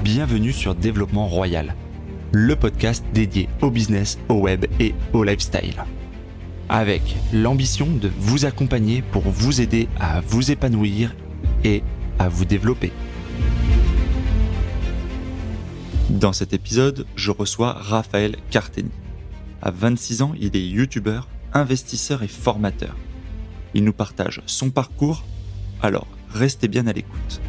Bienvenue sur Développement Royal, le podcast dédié au business, au web et au lifestyle. Avec l'ambition de vous accompagner pour vous aider à vous épanouir et à vous développer. Dans cet épisode, je reçois Raphaël Carteni. À 26 ans, il est youtubeur, investisseur et formateur. Il nous partage son parcours, alors restez bien à l'écoute.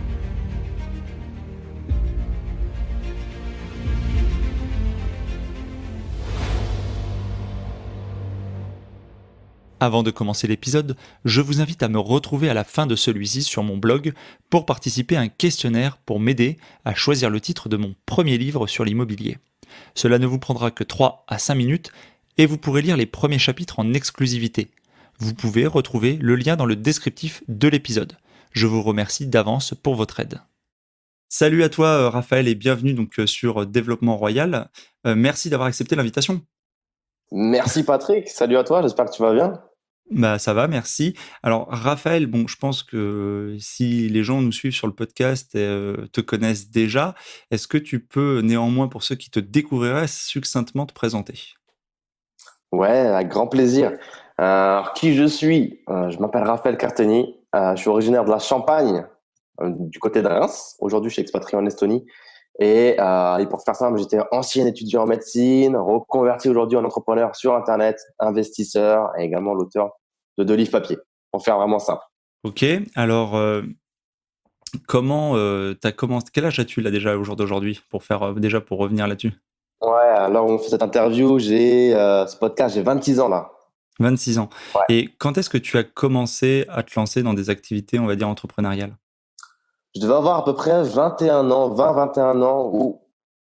Avant de commencer l'épisode, je vous invite à me retrouver à la fin de celui-ci sur mon blog pour participer à un questionnaire pour m'aider à choisir le titre de mon premier livre sur l'immobilier. Cela ne vous prendra que 3 à 5 minutes et vous pourrez lire les premiers chapitres en exclusivité. Vous pouvez retrouver le lien dans le descriptif de l'épisode. Je vous remercie d'avance pour votre aide. Salut à toi Raphaël et bienvenue sur Développement Royal. Merci d'avoir accepté l'invitation. Merci Patrick, salut à toi, j'espère que tu vas bien. Ça va, merci. Alors Raphaël, je pense que si les gens nous suivent sur le podcast te connaissent déjà, est-ce que tu peux néanmoins, pour ceux qui te découvriraient, succinctement te présenter? Ouais, avec grand plaisir. Alors, qui je suis? Je m'appelle Raphaël Carteni, je suis originaire de la Champagne, du côté de Reims. Aujourd'hui, je suis expatrié en Estonie. Et pour faire simple, j'étais ancien étudiant en médecine, reconverti aujourd'hui en entrepreneur sur Internet, investisseur et également l'auteur de 2 livres papier, pour faire vraiment simple. Ok, alors comment t'as commencé? Quel âge as-tu là déjà au jour d'aujourd'hui pour revenir là-dessus? Ouais, alors on fait cette interview, ce podcast, j'ai 26 ans là. 26 ans. Ouais. Et quand est-ce que tu as commencé à te lancer dans des activités, on va dire, entrepreneuriales? Je devais avoir à peu près 21 ans, 20-21 ans, ou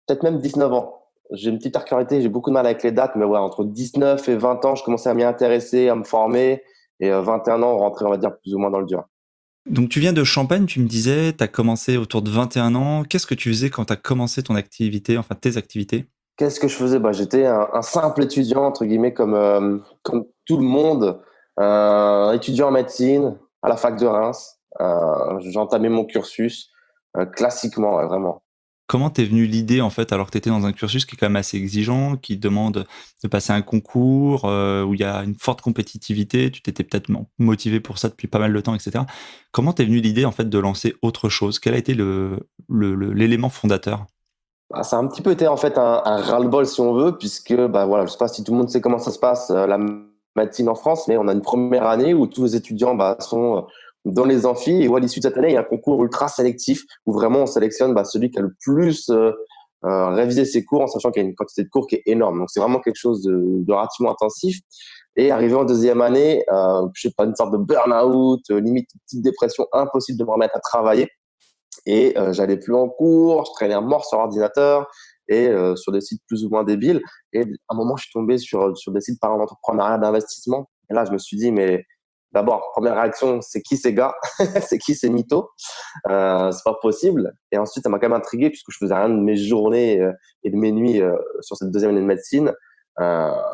peut-être même 19 ans. J'ai une petite particularité, j'ai beaucoup de mal avec les dates, mais ouais, entre 19 et 20 ans, je commençais à m'y intéresser, à me former, et 21 ans, on rentrait, on va dire, plus ou moins dans le dur. Donc tu viens de Champagne, tu me disais, tu as commencé autour de 21 ans. Qu'est-ce que tu faisais quand tu as commencé ton activité, enfin tes activités? Qu'est-ce que je faisais? J'étais un simple étudiant, entre guillemets, comme tout le monde, étudiant en médecine à la fac de Reims. J'entamais mon cursus classiquement, ouais, vraiment. Comment t'es venue l'idée, en fait, alors que tu étais dans un cursus qui est quand même assez exigeant, qui demande de passer un concours, où il y a une forte compétitivité, tu t'étais peut-être motivé pour ça depuis pas mal de temps, etc. Comment t'es venue l'idée, en fait, de lancer autre chose? Quel a été l'élément fondateur? Ça a un petit peu été en fait un ras-le-bol si on veut, puisque voilà, je sais pas si tout le monde sait comment ça se passe la médecine en France, mais on a une première année où tous les étudiants sont dans les amphis, et à l'issue de cette année, il y a un concours ultra sélectif où vraiment on sélectionne celui qui a le plus révisé ses cours, en sachant qu'il y a une quantité de cours qui est énorme. Donc c'est vraiment quelque chose de relativement intensif. Et arrivé en deuxième année, je sais pas, une sorte de burn-out, limite une petite dépression, impossible de me remettre à travailler. Et j'allais plus en cours, je traînais à mort sur l'ordinateur et sur des sites plus ou moins débiles. Et à un moment, je suis tombé sur des sites par entrepreneuriat d'investissement. Et là, je me suis dit, mais d'abord, première réaction, c'est qui ces gars? C'est qui ces mythos? C'est pas possible. Et ensuite, ça m'a quand même intrigué puisque je faisais rien de mes journées et de mes nuits sur cette deuxième année de médecine.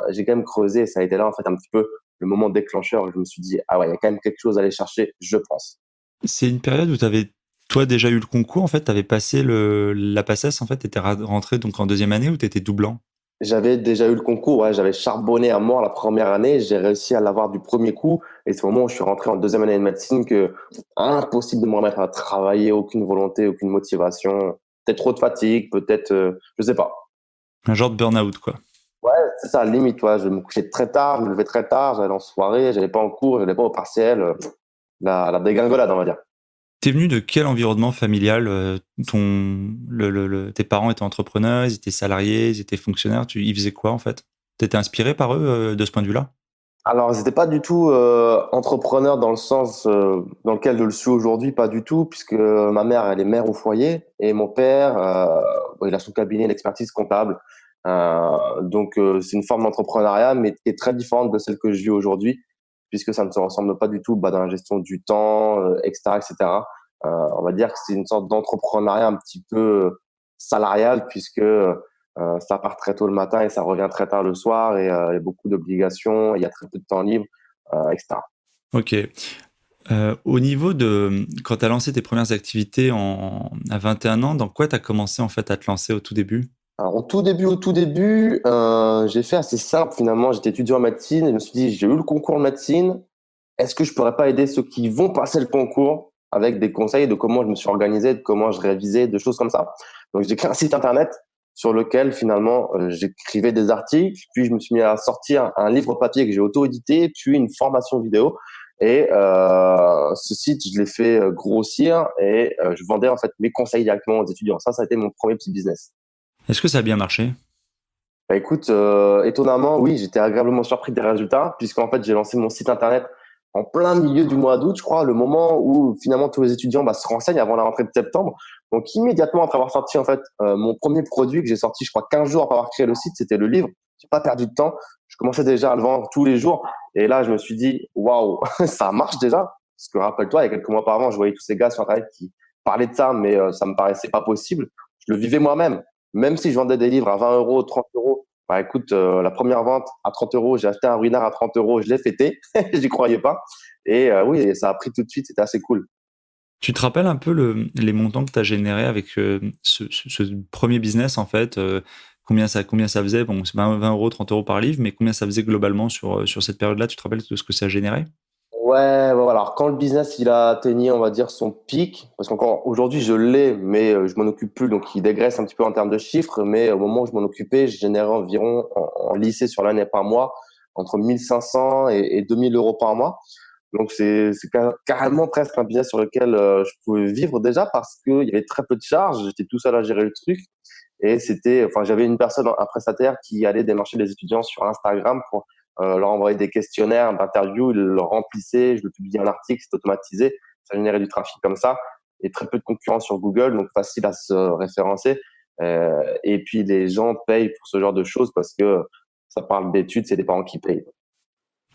J'ai quand même creusé, et ça a été là en fait un petit peu le moment déclencheur où je me suis dit, ah ouais, il y a quand même quelque chose à aller chercher, je pense. C'est une période où tu avais, toi, déjà eu le concours, en fait, tu avais passé la PACES, en fait, tu étais rentré donc en deuxième année ou tu étais doublant? J'avais déjà eu le concours, ouais, j'avais charbonné à mort la première année, j'ai réussi à l'avoir du premier coup, et c'est au moment où je suis rentré en deuxième année de médecine que impossible de me remettre à travailler, aucune volonté, aucune motivation, peut-être trop de fatigue, peut-être, je sais pas. Un genre de burn-out, quoi. Ouais, c'est ça, limite, ouais, je me couchais très tard, je me levais très tard, j'allais en soirée, j'allais pas en cours, j'allais pas au partiel, la dégringolade, on va dire. T'es venu de quel environnement familial? Tes parents étaient entrepreneurs, ils étaient salariés, ils étaient fonctionnaires, ils faisaient quoi, en fait? T'étais inspiré par eux, de ce point de vue-là? Alors, ils étaient pas du tout entrepreneurs dans le sens dans lequel je le suis aujourd'hui, pas du tout, puisque ma mère, elle est mère au foyer, et mon père, il a son cabinet d'expertise comptable. C'est une forme d'entrepreneuriat, mais qui est très différente de celle que je vis aujourd'hui, puisque ça ne se ressemble pas du tout dans la gestion du temps, etc., etc. On va dire que c'est une sorte d'entrepreneuriat un petit peu salarial, puisque ça part très tôt le matin et ça revient très tard le soir, et il y a beaucoup d'obligations, il y a très peu de temps libre, etc. Ok. Au niveau de quand tu as lancé tes premières activités à 21 ans, dans quoi tu as commencé en fait à te lancer au tout début? Alors, au tout début, j'ai fait assez simple finalement. J'étais étudiant en médecine et je me suis dit, j'ai eu le concours de médecine. Est-ce que je pourrais pas aider ceux qui vont passer le concours avec des conseils de comment je me suis organisé, de comment je révisais, de choses comme ça. Donc, j'ai créé un site internet sur lequel finalement j'écrivais des articles, puis je me suis mis à sortir un livre papier que j'ai auto-édité, puis une formation vidéo. Et ce site, je l'ai fait grossir et je vendais en fait mes conseils directement aux étudiants. Ça a été mon premier petit business. Est-ce que ça a bien marché? Bah écoute, étonnamment, oui, j'étais agréablement surpris des résultats, puisqu'en fait, j'ai lancé mon site internet en plein milieu du mois d'août, je crois, le moment où finalement tous les étudiants se renseignent avant la rentrée de septembre. Donc immédiatement après avoir sorti en fait mon premier produit que j'ai sorti, je crois 15 jours après avoir créé le site, c'était le livre. J'ai pas perdu de temps. Je commençais déjà à le vendre tous les jours, et là je me suis dit waouh, ça marche déjà. Parce que rappelle-toi, il y a quelques mois auparavant, je voyais tous ces gars sur internet qui parlaient de ça, mais ça me paraissait pas possible. Je le vivais moi-même. Même si je vendais des livres à 20 euros, 30 euros, bah écoute, la première vente à 30 euros, j'ai acheté un ruinard à 30 euros, je l'ai fêté, j'y croyais pas. Et oui, ça a pris tout de suite, c'était assez cool. Tu te rappelles un peu les montants que tu as générés avec ce premier business en fait combien ça faisait? Bon, c'est 20 euros, 30 euros par livre, mais combien ça faisait globalement sur cette période-là? Tu te rappelles de ce que ça a généré? Ouais, voilà. Alors, quand le business il a atteigné, on va dire, son pic, parce qu'encore aujourd'hui je l'ai, mais je m'en occupe plus, donc il dégraisse un petit peu en termes de chiffres. Mais au moment où je m'en occupais, je générais environ en lycée sur l'année par mois entre 1500 et 2000 euros par mois. Donc c'est carrément presque un business sur lequel je pouvais vivre déjà parce qu'il y avait très peu de charges. J'étais tout seul à gérer le truc. Et enfin, j'avais une personne, un prestataire qui allait démarcher les étudiants sur Instagram pour leur envoyer des questionnaires d'interview. Il le remplissait, je le publiais en article, c'est automatisé. Ça générait du trafic comme ça. Et très peu de concurrence sur Google, donc facile à se référencer. Et puis les gens payent pour ce genre de choses parce que ça parle d'études, c'est les parents qui payent.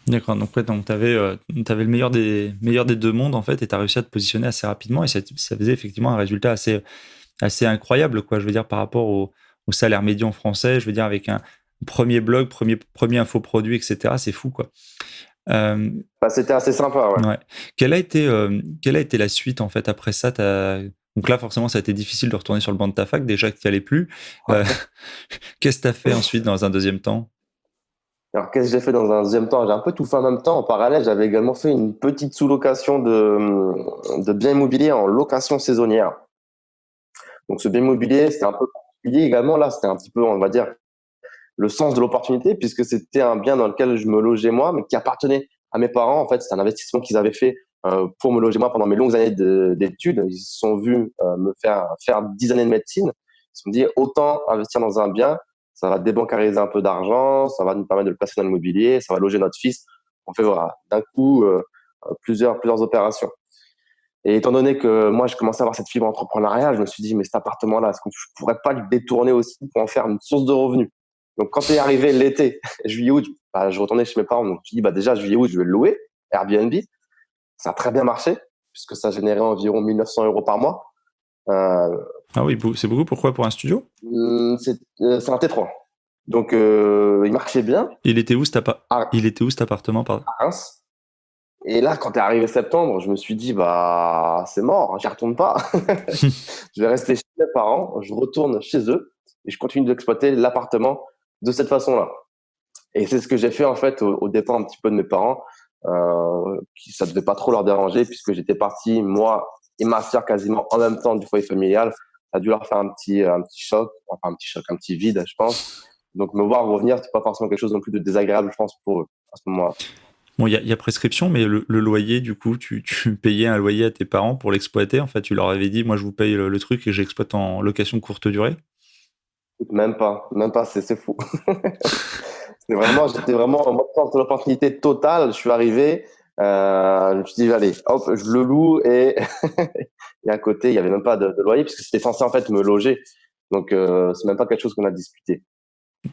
D'accord, donc ouais, donc t'avais le meilleur des deux mondes en fait, et t'as réussi à te positionner assez rapidement, et ça faisait effectivement un résultat assez incroyable, quoi. Je veux dire, par rapport au salaire médian français, je veux dire, avec un premier blog, premier infoproduit, etc. C'est fou, quoi. Euh, C'était assez sympa, ouais. ouais. Quelle a été la suite en fait après ça? Donc là, forcément, ça a été difficile de retourner sur le banc de ta fac, déjà que tu n'y allais plus. Euh, Qu'est-ce que tu as fait ensuite dans un deuxième temps? Alors, qu'est-ce que j'ai fait dans un deuxième temps? J'ai un peu tout fait en même temps. En parallèle, j'avais également fait une petite sous-location de biens immobiliers en location saisonnière. Donc, ce bien immobilier, c'était un peu particulier également. Là, c'était un petit peu, on va dire, le sens de l'opportunité, puisque c'était un bien dans lequel je me logeais moi, mais qui appartenait à mes parents. En fait, c'est un investissement qu'ils avaient fait pour me loger moi pendant mes longues années d'études. Ils se sont vus me faire 10 années de médecine. Ils se sont dit, autant investir dans un bien, ça va débancariser un peu d'argent, ça va nous permettre de le placer dans l'immobilier, ça va loger notre fils. On fait voilà, d'un coup plusieurs opérations. Et étant donné que moi, je commençais à avoir cette fibre entrepreneuriale, je me suis dit, mais cet appartement-là, est-ce que je pourrais pas le détourner aussi pour en faire une source de revenus? Donc, quand est arrivé l'été, juillet, août, je retournais chez mes parents. Donc, je dis, déjà, juillet, août, je vais le louer, Airbnb. Ça a très bien marché, puisque ça générait environ 1900 euros par mois. Euh, Ah oui, c'est beaucoup. Pourquoi? Pour un studio? c'est un T3. Donc, il marchait bien Il était où à, il était où cet appartement, pardon? à Reims. Et là, quand est arrivé septembre, je me suis dit, c'est mort, j'y retourne pas. Je vais rester chez mes parents, je retourne chez eux et je continue d'exploiter l'appartement de cette façon-là. Et c'est ce que j'ai fait en fait au départ un petit peu de mes parents, qui ça devait pas trop leur déranger puisque j'étais parti moi et ma sœur quasiment en même temps du foyer familial. Ça a dû leur faire un petit choc, enfin un petit choc, un petit vide, je pense. Donc me voir revenir, c'est pas forcément quelque chose non plus de désagréable, je pense pour eux à ce moment-là. Bon, il y a prescription, mais le loyer, du coup, tu payais un loyer à tes parents pour l'exploiter. En fait, tu leur avais dit, moi, je vous paye le truc et j'exploite en location courte durée. Même pas, c'est fou. J'étais vraiment en mode force de l'opportunité totale. Je suis arrivé, je me suis dit, allez, hop, je le loue et à côté, il y avait même pas de loyer puisque c'était censé en fait me loger. Donc, c'est même pas quelque chose qu'on a discuté.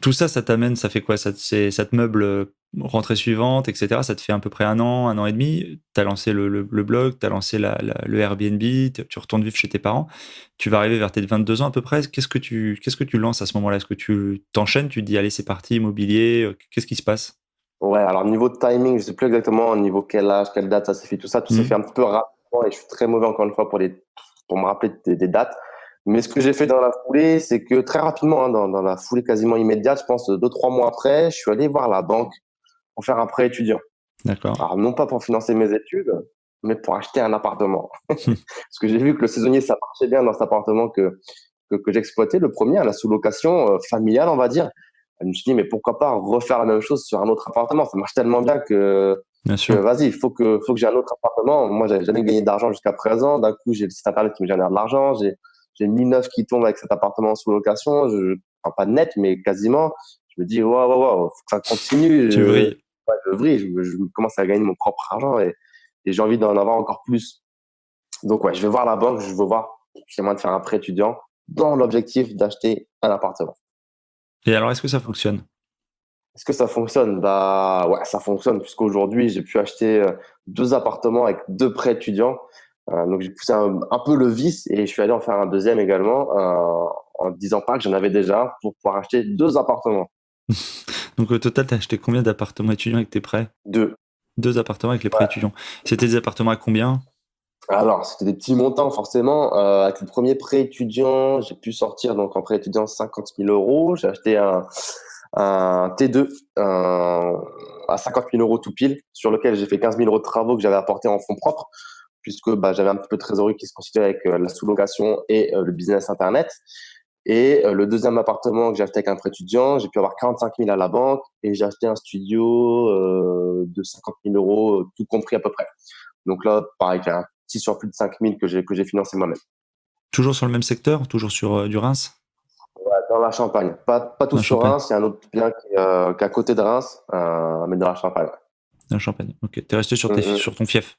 Tout ça, ça t'amène, ça fait quoi? Ça te meuble rentrée suivante, etc. Ça te fait à peu près un an et demi. Tu as lancé le blog, tu as lancé le Airbnb, tu retournes vivre chez tes parents. Tu vas arriver vers tes 22 ans à peu près. Qu'est-ce que tu lances à ce moment-là? Est-ce que tu t'enchaînes, tu te dis, allez, c'est parti, immobilier, qu'est-ce qui se passe? Ouais, alors niveau de timing, je sais plus exactement niveau quel âge, quelle date ça s'est fait, tout ça, tout s'est fait un petit peu rapidement et je suis très mauvais encore une fois pour me rappeler des dates. Mais ce que j'ai fait dans la foulée, c'est que très rapidement, hein, dans la foulée quasiment immédiate, je pense 2, 3 mois après, je suis allé voir la banque pour faire un prêt étudiant. D'accord. Alors non pas pour financer mes études, mais pour acheter un appartement. Parce que j'ai vu que le saisonnier, ça marchait bien dans cet appartement que j'exploitais, le premier, à la sous-location familiale, on va dire. Je me suis dit, mais pourquoi pas refaire la même chose sur un autre appartement? Ça marche tellement bien Bien que sûr. vas-y, il faut que j'ai un autre appartement. Moi, j'avais jamais gagné d'argent jusqu'à présent. D'un coup, j'ai le site internet qui me génère de l'argent. J'ai une ligne neuve qui tombe avec cet appartement en sous-location. Enfin, pas net, mais quasiment. Je me dis, waouh, waouh, waouh, faut que ça continue. Tu vrilles. Ouais, je vrille, je commence à gagner mon propre argent et j'ai envie d'en avoir encore plus. Donc, ouais, je vais voir la banque, je veux voir si moyen de faire un prêt étudiant dans l'objectif d'acheter un appartement. Et alors, est-ce que ça fonctionne? Est-ce que ça fonctionne? Bah ouais, ça fonctionne puisqu'aujourd'hui, j'ai pu acheter 2 appartements avec 2 prêts étudiants. Donc j'ai poussé un peu le vice et je suis allé en faire un deuxième également en disant pas que j'en avais déjà pour pouvoir acheter 2 appartements. Donc, au total, t'as acheté combien d'appartements étudiants avec tes prêts? 2. 2 appartements avec les prêts Ouais. étudiants. C'était des appartements à combien? Alors, c'était des petits montants forcément. Avec le premier prêt étudiant, j'ai pu sortir donc en prêt étudiant 50 000 euros. J'ai acheté un T2 à 50 000 euros tout pile, sur lequel j'ai fait 15 000 euros de travaux que j'avais apportés en fonds propres, puisque bah, j'avais un petit peu de trésorerie qui se constituait avec la sous-location et le business Internet. Et le deuxième appartement que j'ai acheté avec un prêt étudiant, j'ai pu avoir 45 000 à la banque et j'ai acheté un studio de 50 000 euros, tout compris à peu près. Donc là, pareil, j'ai un petit surplus de 5 000 que j'ai financé moi-même. Toujours sur le même secteur? Toujours sur du Reims? Ouais, dans la Champagne. Pas tout Dans la sur Champagne. Reims, il y a un autre bien qui est à côté de Reims, mais dans la Champagne. Dans la Champagne. Ok. T'es resté sur, Ouais. sur ton fief.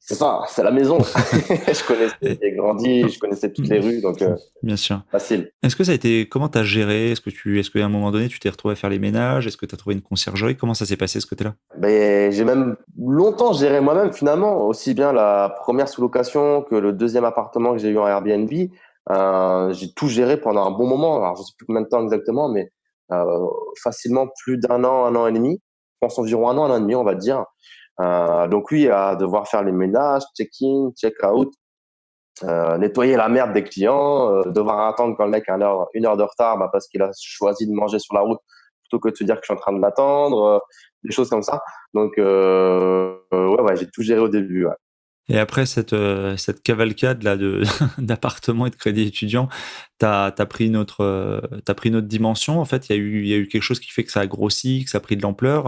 C'est ça, c'est la maison. Je connaissais, Et- j'ai grandi, je connaissais toutes les rues, donc Bien sûr. facile. Est-ce que ça a été, comment t'as géré? Est-ce qu'à un moment donné, tu t'es retrouvé à faire les ménages? Est-ce que t'as trouvé une conciergerie? Comment ça s'est passé ce côté-là? Ben, j'ai même longtemps géré moi-même finalement, aussi bien la première sous-location que le deuxième appartement que j'ai eu en Airbnb. J'ai tout géré pendant un bon moment. Alors, je sais plus combien de temps exactement, mais euh, facilement plus un an et demi. Je pense environ un an et demi, on va dire. Donc oui, à devoir faire les ménages, check-in, check-out, nettoyer la merde des clients, devoir attendre quand le mec a 1 heure de retard bah, parce qu'il a choisi de manger sur la route plutôt que de se dire que je suis en train de l'attendre, des choses comme ça. Donc, ouais, j'ai tout géré au début. Ouais. Et après cette cavalcade là de d'appartements et de crédits étudiants, t'as pris t'as pris une autre dimension. En fait, il y a eu quelque chose qui fait que ça a grossi, que ça a pris de l'ampleur.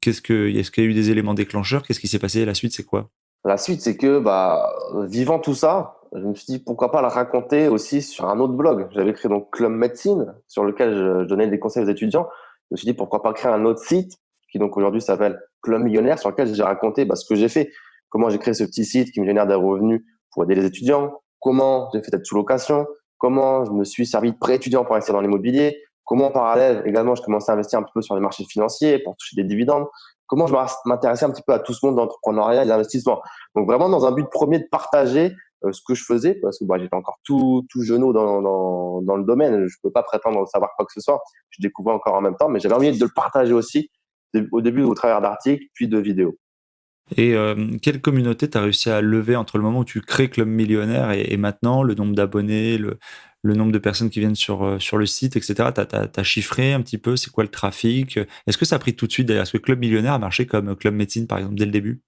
Est-ce qu'il y a eu des éléments déclencheurs? Qu'est-ce qui s'est passé? La suite, c'est quoi? La suite, c'est que, bah, vivant tout ça, je me suis dit pourquoi pas le raconter aussi sur un autre blog. J'avais créé donc Club Médecine, sur lequel je donnais des conseils aux étudiants. Je me suis dit pourquoi pas créer un autre site qui donc aujourd'hui s'appelle Club Millionnaire, sur lequel j'ai raconté bah, ce que j'ai fait, comment j'ai créé ce petit site qui me génère des revenus pour aider les étudiants, comment j'ai fait cette sous-location, comment je me suis servi de prêt étudiant pour investir dans l'immobilier, comment en parallèle également je commençais à investir un petit peu sur les marchés financiers pour toucher des dividendes, comment je m'intéressais un petit peu à tout ce monde d'entrepreneuriat et d'investissement. Donc vraiment dans un but premier de partager ce que je faisais, parce que bah, j'étais encore tout jeuneau dans le domaine, je peux pas prétendre savoir quoi que ce soit, je découvrais encore en même temps, mais j'avais envie de le partager aussi, au début au travers d'articles, puis de vidéos. Et quelle communauté t'as réussi à lever entre le moment où tu crées Club Millionnaire et maintenant, le nombre d'abonnés, le nombre de personnes qui viennent sur le site, etc. T'as chiffré un petit peu, c'est quoi le trafic? Est-ce que ça a pris tout de suite d'ailleurs? Est-ce que Club Millionnaire a marché comme Club Médecine, par exemple, dès le début?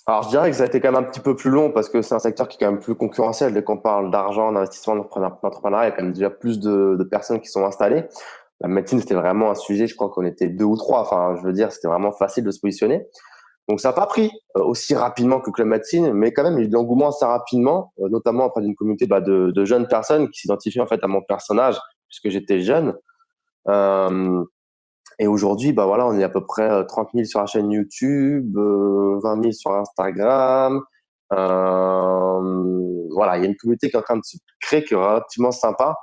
Alors je dirais que ça a été quand même un petit peu plus long parce que c'est un secteur qui est quand même plus concurrentiel. Dès qu'on parle d'argent, d'investissement, d'entrepreneuriat, il y a quand même déjà plus de personnes qui sont installées. La médecine, c'était vraiment un sujet, je crois qu'on était 2 ou 3. Enfin, je veux dire, c'était vraiment facile de se positionner. Donc ça n'a pas pris aussi rapidement que Club Médecine, mais quand même il y a eu de l'engouement assez rapidement, notamment auprès d'une communauté bah, de jeunes personnes qui s'identifient en fait à mon personnage puisque j'étais jeune. Euh, et aujourd'hui, bah voilà, on est à peu près 30 000 sur la chaîne YouTube, 20 000 sur Instagram. Voilà, il y a une communauté qui est en train de se créer qui est relativement sympa.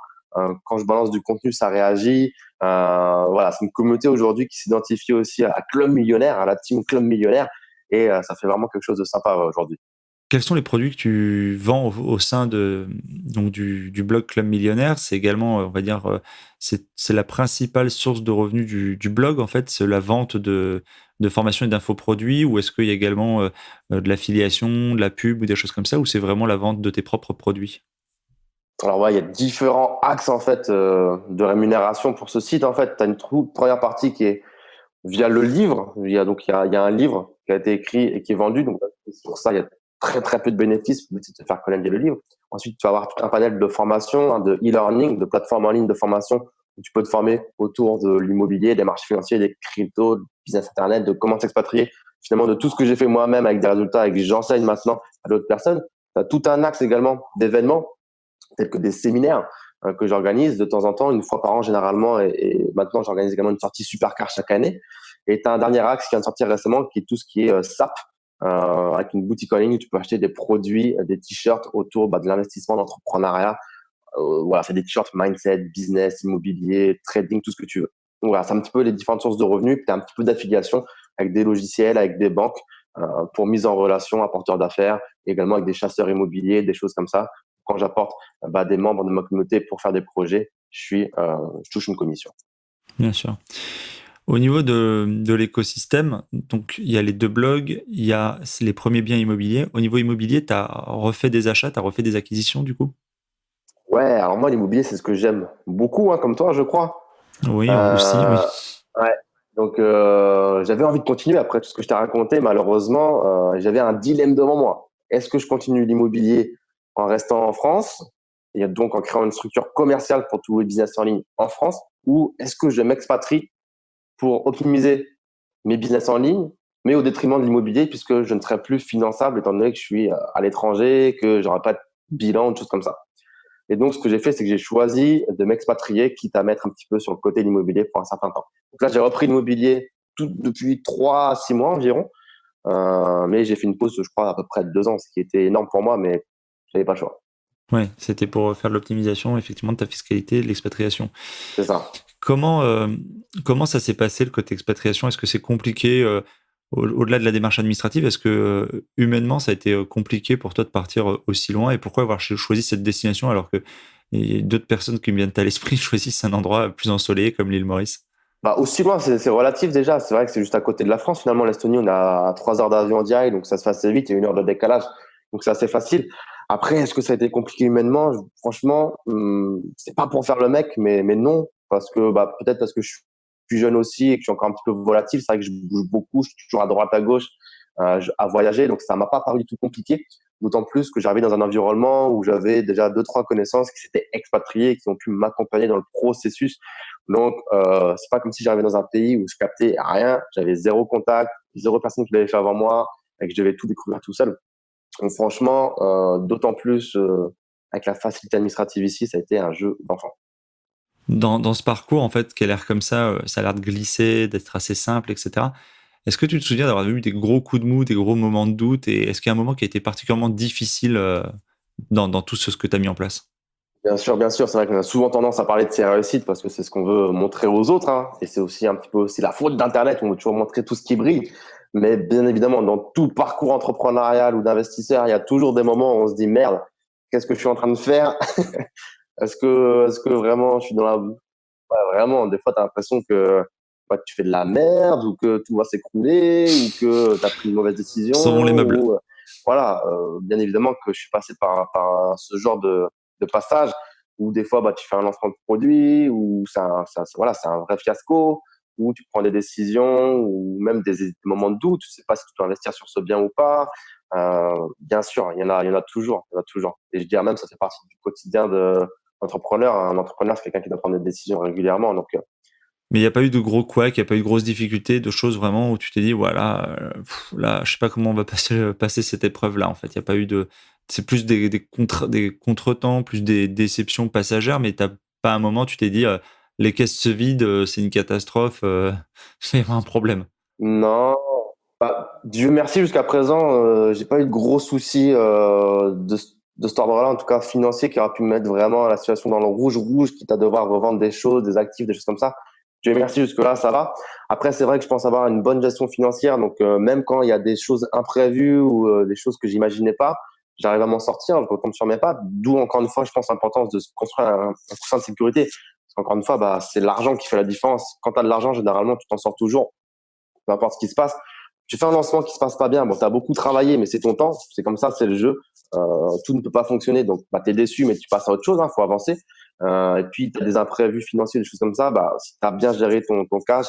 Quand je balance du contenu, ça réagit. Voilà, c'est une communauté aujourd'hui qui s'identifie aussi à Club Millionnaire, à la team Club Millionnaire, et ça fait vraiment quelque chose de sympa aujourd'hui. quels sont les produits que tu vends au sein donc du blog Club Millionnaire? C'est également, on va dire, c'est la principale source de revenus du blog, en fait, c'est la vente de formations et d'infoproduits, ou est-ce qu'il y a également de l'affiliation, de la pub ou des choses comme ça, ou c'est vraiment la vente de tes propres produits? Alors ouais, il y a différents axes en fait de rémunération pour ce site. En fait, tu as une première partie qui est via le livre. Il y a un livre qui a été écrit et qui est vendu. Donc pour ça, il y a très très peu de bénéfices. Le but, c'est de te faire connaître via le livre. Ensuite, tu vas avoir tout un panel de formation, hein, de e-learning, de plateformes en ligne de formation où tu peux te former autour de l'immobilier, des marchés financiers, des cryptos, du business internet, de comment s'expatrier. Finalement, de tout ce que j'ai fait moi-même avec des résultats et que j'enseigne maintenant à d'autres personnes. Tu as tout un axe également d'événements tels que des séminaires que j'organise de temps en temps, une fois par an généralement, et maintenant j'organise également une sortie Supercar chaque année. Et tu as un dernier axe qui vient de sortir récemment, qui est tout ce qui est SAP, avec une boutique en ligne où tu peux acheter des produits, des t-shirts autour de l'investissement, d'entrepreneuriat. Voilà, c'est des t-shirts mindset, business, immobilier, trading, tout ce que tu veux. Donc voilà, c'est un petit peu les différentes sources de revenus. Puis tu as un petit peu d'affiliation avec des logiciels, avec des banques pour mise en relation, apporteurs d'affaires, également avec des chasseurs immobiliers, des choses comme ça. Quand j'apporte des membres de ma communauté pour faire des projets, je touche une commission. Bien sûr. Au niveau de l'écosystème, donc il y a les 2 blogs, il y a les premiers biens immobiliers. Au niveau immobilier, tu as refait des achats, tu as refait des acquisitions du coup? Ouais, alors moi, l'immobilier, c'est ce que j'aime beaucoup, hein, comme toi, je crois. Oui, aussi, Euh, oui. ouais. Donc, j'avais envie de continuer après tout ce que je t'ai raconté. Malheureusement, j'avais un dilemme devant moi. Est-ce que je continue l'immobilier en restant en France et donc en créant une structure commerciale pour tout le business en ligne en France, ou est-ce que je m'expatrie pour optimiser mes business en ligne, mais au détriment de l'immobilier, puisque je ne serai plus finançable étant donné que je suis à l'étranger, que j'aurai pas de bilan, de choses comme ça. Et donc, ce que j'ai fait, c'est que j'ai choisi de m'expatrier, quitte à mettre un petit peu sur le côté de l'immobilier pour un certain temps. Donc là, j'ai repris l'immobilier depuis 3 à 6 mois environ, mais j'ai fait une pause, je crois, à peu près de 2 ans, ce qui était énorme pour moi, mais j'avais pas le choix. Ouais, c'était pour faire de l'optimisation effectivement de ta fiscalité et de l'expatriation. C'est ça. Comment, comment ça s'est passé le côté expatriation? Est-ce que c'est compliqué au-delà de la démarche administrative? Est-ce que humainement ça a été compliqué pour toi de partir aussi loin? Et pourquoi avoir choisi cette destination alors que d'autres personnes qui me viennent à l'esprit choisissent un endroit plus ensoleillé comme l'île Maurice? Aussi loin, c'est relatif déjà. C'est vrai que c'est juste à côté de la France. Finalement, l'Estonie, on a 3 heures d'avion en direct, donc ça se fait assez vite. Il y a 1 heure de décalage, donc c'est assez facile. Après, est-ce que ça a été compliqué humainement? Franchement, c'est pas pour faire le mec, mais non, parce que peut-être parce que je suis plus jeune aussi et que je suis encore un petit peu volatile. C'est vrai que je bouge beaucoup, je suis toujours à droite, à gauche, à voyager, donc ça m'a pas paru du tout compliqué. D'autant plus que j'arrivais dans un environnement où j'avais déjà 2, 3 connaissances qui s'étaient expatriées et qui ont pu m'accompagner dans le processus. Donc, c'est pas comme si j'arrivais dans un pays où je captais rien, j'avais zéro contact, zéro personne qui l'avait fait avant moi et que je devais tout découvrir tout seul. Donc, franchement, d'autant plus avec la facilité administrative ici, ça a été un jeu d'enfant. Dans ce parcours en fait qui a l'air comme ça a l'air de glisser, d'être assez simple, etc. Est-ce que tu te souviens d'avoir eu des gros coups de mou, des gros moments de doute, et est-ce qu'il y a un moment qui a été particulièrement difficile dans tout ce que tu as mis en place? Bien sûr, c'est vrai qu'on a souvent tendance à parler de ses réussites parce que c'est ce qu'on veut montrer aux autres, hein, et c'est aussi un petit peu aussi la faute d'Internet, on veut toujours montrer tout ce qui brille. Mais bien évidemment, dans tout parcours entrepreneurial ou d'investisseur, il y a toujours des moments où on se dit merde, qu'est-ce que je suis en train de faire? Est-ce que vraiment je suis dans la vraiment, des fois, tu as l'impression que tu fais de la merde ou que tout va s'écrouler ou que tu as pris une mauvaise Sauvons les décision meubles. ou voilà, bien évidemment que je suis passé par ce genre de passage où des fois, tu fais un lancement de produit ou voilà, c'est un vrai fiasco, où tu prends des décisions ou même des moments de doute, tu sais pas si tu dois investir sur ce bien ou pas. Bien sûr, il y en a toujours, il y en a toujours. Et je dirais même, ça fait partie du quotidien de entrepreneur. Un entrepreneur, c'est quelqu'un qui doit prendre des décisions régulièrement. Donc, Mais il n'y a pas eu de gros couacs, il n'y a pas eu de grosses difficultés, de choses vraiment où tu t'es dit, voilà, là, je sais pas comment on va passer cette épreuve-là, en fait. Il y a pas eu de. C'est plus des contretemps, plus des déceptions passagères, mais t'as pas un moment, tu t'es dit, les caisses se vident, c'est une catastrophe, c'est un problème. non. Dieu merci, jusqu'à présent, j'ai pas eu de gros soucis de cet ordre-là, en tout cas financier, qui aurait pu me mettre vraiment la situation dans le rouge, rouge, quitte à devoir revendre des choses, des actifs, des choses comme ça. Dieu merci, jusque-là, ça va. Après, c'est vrai que je pense avoir une bonne gestion financière. Donc, même quand il y a des choses imprévues ou des choses que j'imaginais pas, j'arrive à m'en sortir, je retombe sur mes pas. D'où, encore une fois, je pense l'importance de se construire un coussin de sécurité. Parce qu'encore une fois, bah, c'est l'argent qui fait la différence. Quand tu as de l'argent, généralement, tu t'en sors toujours, peu importe ce qui se passe. Tu fais un lancement qui se passe pas bien, bon, tu as beaucoup travaillé, mais c'est ton temps. C'est comme ça, c'est le jeu. Tout ne peut pas fonctionner. Donc, bah, tu es déçu, mais tu passes à autre chose, hein, faut avancer. Et puis, tu as des imprévus financiers, des choses comme ça. Bah, si tu as bien géré ton cash,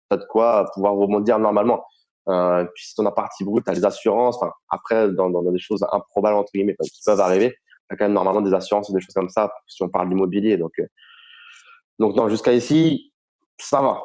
tu as de quoi pouvoir rebondir normalement. Puis, si tu as partie brute, tu as les assurances. Enfin, après, dans des choses improbables, entre guillemets, qui peuvent arriver, tu as quand même normalement des assurances ou des choses comme ça, si on parle d'immobilier. Donc non, jusqu'à ici, ça va.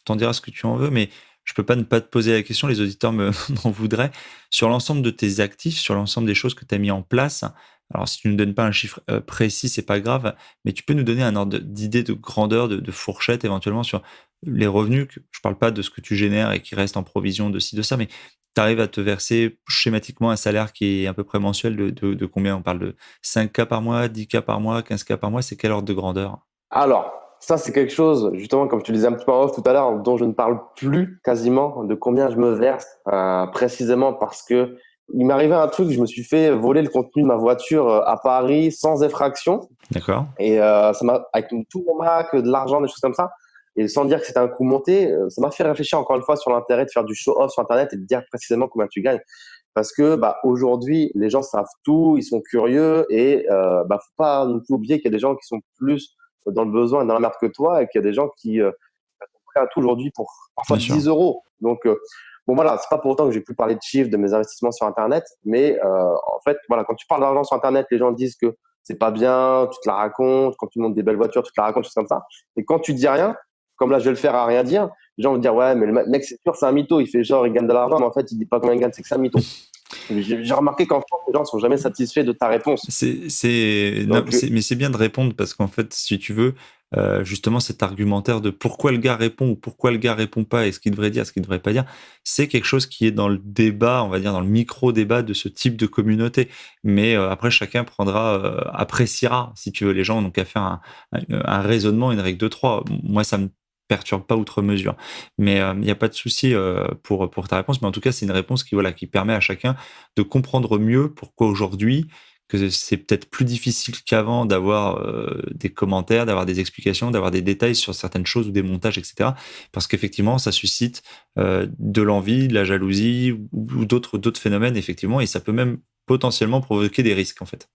T'en diras ce que tu en veux, mais je peux pas ne pas te poser la question, les auditeurs m'en voudraient. Sur l'ensemble de tes actifs, sur l'ensemble des choses que tu as mis en place, alors si tu ne donnes pas un chiffre précis, c'est pas grave, mais tu peux nous donner un ordre d'idée de grandeur, de fourchette éventuellement sur les revenus. Je parle pas de ce que tu génères et qui reste en provision de ci, de ça, mais tu arrives à te verser schématiquement un salaire qui est à peu près mensuel de combien? On parle de 5K par mois, 10K par mois, 15K par mois, c'est quel ordre de grandeur? Alors, ça, c'est quelque chose, justement, comme tu le disais un petit peu en off tout à l'heure, dont je ne parle plus quasiment de combien je me verse, précisément parce que il m'est arrivé un truc, je me suis fait voler le contenu de ma voiture à Paris sans effraction. D'accord. Et ça m'a, avec tout mon Mac, de l'argent, des choses comme ça, et sans dire que c'était un coup monté, ça m'a fait réfléchir encore une fois sur l'intérêt de faire du show-off sur Internet et de dire précisément combien tu gagnes. Parce que bah, aujourd'hui, les gens savent tout, ils sont curieux et bah, faut pas non plus oublier qu'il y a des gens qui sont plus dans le besoin et dans la merde que toi et qu'il y a des gens qui sont prêts à tout aujourd'hui pour parfois Bien sûr. 10 euros. Donc, bon voilà, c'est pas pour autant que j'ai pu parler de chiffres de mes investissements sur Internet, mais en fait, voilà, quand tu parles d'argent sur Internet, les gens disent que c'est pas bien, tu te la racontes, quand tu montes des belles voitures, tu te la racontes, choses comme ça. Et quand tu dis rien, comme là je vais le faire à rien dire, les gens vont dire ouais, mais le mec c'est sûr, c'est un mytho, il fait genre il gagne de l'argent, mais en fait il dit pas combien il gagne, c'est que c'est un mytho. J'ai remarqué qu'en France, les gens ne sont jamais satisfaits de ta réponse. Mais c'est bien de répondre parce qu'en fait, si tu veux, justement, cet argumentaire de pourquoi le gars répond ou pourquoi le gars répond pas et ce qu'il devrait dire, ce qu'il devrait pas dire, c'est quelque chose qui est dans le débat, on va dire dans le micro-débat de ce type de communauté. Mais après, chacun appréciera, si tu veux. Les gens n'ont qu'à faire un raisonnement, une règle de 3. Moi, ça me perturbe pas outre mesure. Mais il n'y a pas de souci pour ta réponse. Mais en tout cas, c'est une réponse qui permet à chacun de comprendre mieux pourquoi aujourd'hui que c'est peut-être plus difficile qu'avant d'avoir des commentaires, d'avoir des explications, d'avoir des détails sur certaines choses ou des montages, etc. Parce qu'effectivement, ça suscite de l'envie, de la jalousie ou d'autres phénomènes, effectivement, et ça peut même potentiellement provoquer des risques, en fait.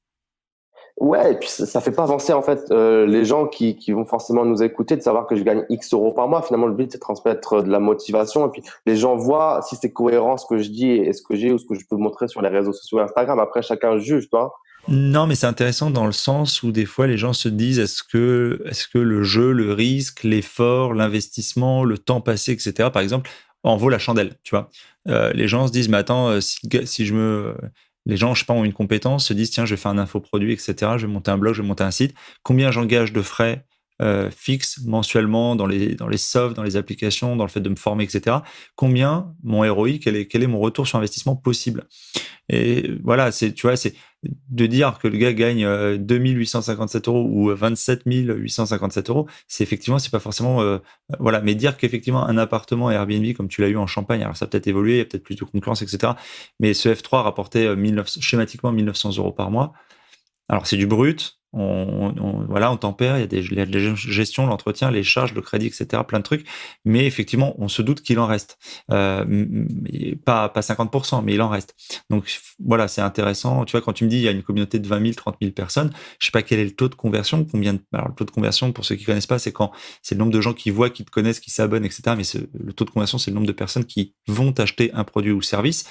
Ouais, et puis ça fait pas avancer en fait les gens qui vont forcément nous écouter de savoir que je gagne X euros par mois. Finalement, le but c'est de transmettre de la motivation et puis les gens voient si c'est cohérent ce que je dis et ce que j'ai ou ce que je peux montrer sur les réseaux sociaux Instagram. Après, chacun juge, toi. Non, mais c'est intéressant dans le sens où des fois les gens se disent est-ce que le jeu, le risque, l'effort, l'investissement, le temps passé, etc. par exemple, en vaut la chandelle, tu vois. Les gens se disent mais attends, les gens, je sais pas, ont une compétence, se disent tiens, je vais faire un infoproduit, etc. Je vais monter un blog, je vais monter un site. Combien j'engage de frais fixes mensuellement dans les softs, dans les applications, dans le fait de me former, etc. Combien mon ROI, quel est mon retour sur investissement possible? Et voilà, tu vois, c'est de dire que le gars gagne 2857 euros ou 27 857 euros, c'est pas forcément, voilà, mais dire qu'effectivement un appartement Airbnb comme tu l'as eu en Champagne, alors ça a peut-être évolué, il y a peut-être plus de concurrence, etc. Mais ce F3 rapportait schématiquement 1900 euros par mois. Alors c'est du brut, voilà, on tempère, il y a de la gestion, l'entretien, les charges, le crédit, etc., plein de trucs. Mais effectivement, on se doute qu'il en reste. Pas 50%, mais il en reste. Donc voilà, c'est intéressant. Tu vois, quand tu me dis il y a une communauté de 20 000, 30 000 personnes, je sais pas quel est le taux de conversion. Alors le taux de conversion, pour ceux qui connaissent pas, c'est le nombre de gens qui voient, qui te connaissent, qui s'abonnent, etc. Mais le taux de conversion, c'est le nombre de personnes qui vont acheter un produit ou service.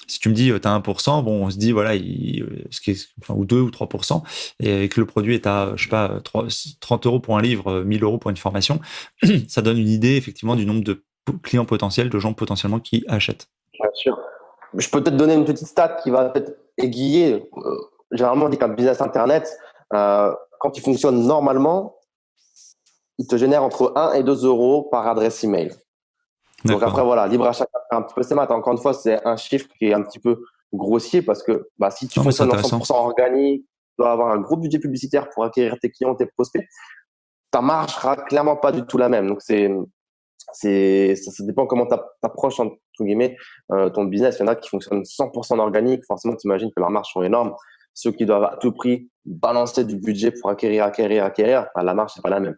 Si tu me dis tu as 1%, bon, on se dit voilà, ou 2 ou 3%, et que le produit est à, je sais pas, 30 euros pour un livre, 1000 euros pour une formation, ça donne une idée effectivement du nombre de clients potentiels, de gens potentiellement qui achètent. Bien sûr. Je peux peut-être donner une petite stat qui va peut-être aiguiller. Généralement, on dit qu'un business Internet, quand il fonctionne normalement, il te génère entre 1 et 2 euros par adresse email. Donc après, voilà, libre à chacun de faire un petit peu ses maths. Encore une fois, c'est un chiffre qui est un petit peu grossier parce que si tu fonctionnes en 100% organique, tu dois avoir un gros budget publicitaire pour acquérir tes clients, tes prospects. ta marge sera clairement pas du tout la même. Donc, ça dépend comment tu approches, entre guillemets, ton business. Il y en a qui fonctionnent 100% en organique. Forcément, tu imagines que leurs marges sont énormes. Ceux qui doivent à tout prix balancer du budget pour acquérir, bah, la marge, c'est pas la même.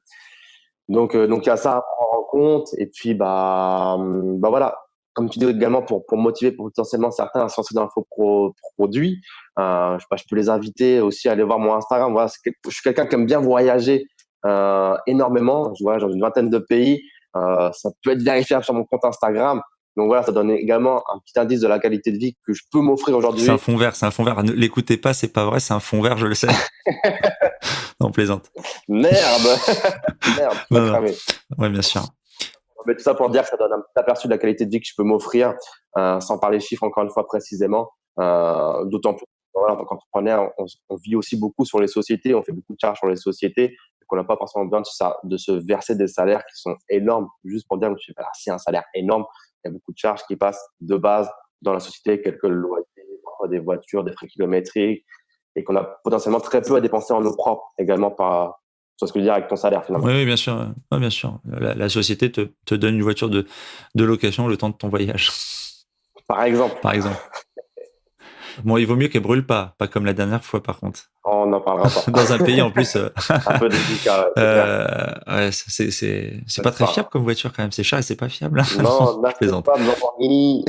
Donc il y a ça à prendre en compte. Et puis, bah voilà, comme tu dis également, pour motiver potentiellement certains à se lancer dans l'infoproduit, je peux les inviter aussi à aller voir mon Instagram. Voilà, je suis quelqu'un qui aime bien voyager énormément. Je voyage dans une vingtaine de pays. Ça peut être vérifiable sur mon compte Instagram. Donc voilà, ça donne également un petit indice de la qualité de vie que je peux m'offrir C'est un aujourd'hui. fond vert, c'est un fond vert. Ne l'écoutez pas, c'est pas vrai, c'est un fond vert, je le sais. Non, plaisante. Merde, merde, tu m'as Non, non. cramé. Ouais, bien sûr. Mais tout ça pour dire que ça donne un petit aperçu de la qualité de vie que je peux m'offrir, sans parler chiffres encore une fois précisément. D'autant plus, voilà, en tant qu'entrepreneur, on vit aussi beaucoup sur les sociétés, on fait beaucoup de charges sur les sociétés, donc on n'a pas forcément besoin de se verser des salaires qui sont énormes. Juste pour dire, je sais pas, si un salaire énorme, il y a beaucoup de charges qui passent de base dans la société, quelques loyers, parfois des voitures, des frais kilométriques, et qu'on a potentiellement très peu à dépenser en eau propre également sur ce que je veux dire avec ton salaire finalement. Oui, oui, bien sûr. Ouais, bien sûr. La société te donne une voiture de location le temps de ton voyage, Par exemple, par exemple. Bon, il vaut mieux qu'elle brûle pas comme la dernière fois, par contre. on n'en parlera pas. Dans un pays, en plus, Un peu délicat, c'est clair. ouais, c'est pas très fiable comme voiture, quand même. C'est cher et c'est pas fiable. Non, Non, je n'achète plaisante. pas de Lamborghini.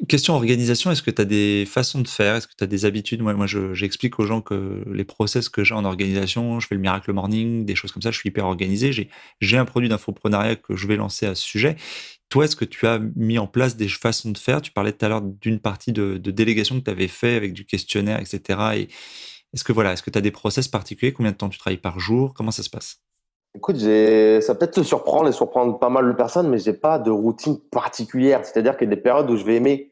Question organisation, est-ce que tu as des façons de faire? Est-ce que tu as des habitudes? Moi, j'explique aux gens que les process que j'ai en organisation, je fais le Miracle Morning, des choses comme ça, je suis hyper organisé. J'ai un produit d'infopreneuriat que je vais lancer à ce sujet. Toi, est-ce que tu as mis en place des façons de faire? Tu parlais tout à l'heure d'une partie de délégation que tu avais fait avec du questionnaire, etc. Et est-ce que tu as des process particuliers? Combien de temps tu travailles par jour? Comment ça se passe? Écoute, ça peut-être te surprendre et surprendre pas mal de personnes, mais j'ai pas de routine particulière. C'est-à-dire qu'il y a des périodes où je vais aimer